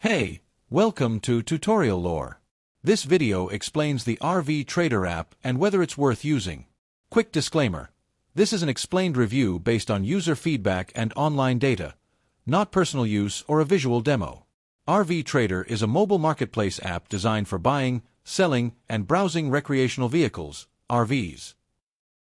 Hey, welcome to Tutorial Lore. This video explains the RV Trader app and whether it's worth using. Quick disclaimer. This is an explained review based on user feedback and online data, not personal use or a visual demo. RV Trader is a mobile marketplace app designed for buying, selling, and browsing recreational vehicles, RVs.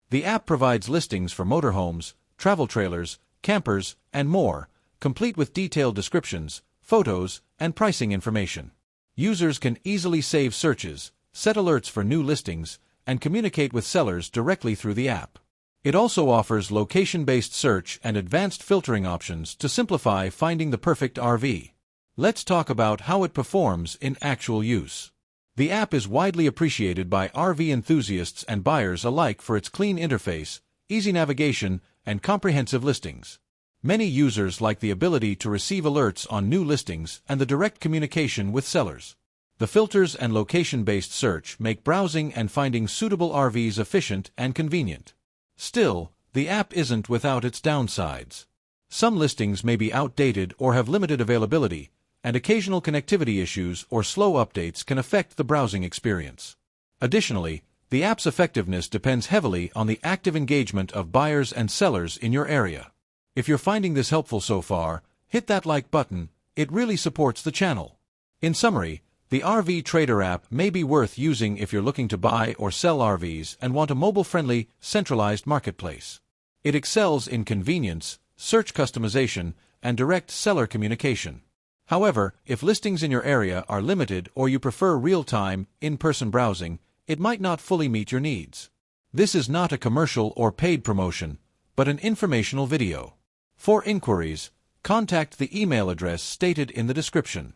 The app provides listings for motorhomes, travel trailers, campers, and more, complete with detailed descriptions, photos, and pricing information. Users can easily save searches, set alerts for new listings, and communicate with sellers directly through the app. It also offers location-based search and advanced filtering options to simplify finding the perfect RV. Let's talk about how it performs in actual use. The app is widely appreciated by RV enthusiasts and buyers alike for its clean interface, easy navigation, and comprehensive listings. Many users like the ability to receive alerts on new listings and the direct communication with sellers. The filters and location-based search make browsing and finding suitable RVs efficient and convenient. Still, the app isn't without its downsides. Some listings may be outdated or have limited availability, and occasional connectivity issues or slow updates can affect the browsing experience. Additionally, the app's effectiveness depends heavily on the active engagement of buyers and sellers in your area. If you're finding this helpful so far, hit that like button, it really supports the channel. In summary, the RV Trader app may be worth using if you're looking to buy or sell RVs and want a mobile-friendly, centralized marketplace. It excels in convenience, search customization, and direct seller communication. However, if listings in your area are limited or you prefer real-time, in-person browsing, it might not fully meet your needs. This is not a commercial or paid promotion, but an informational video. For inquiries, contact the email address stated in the description.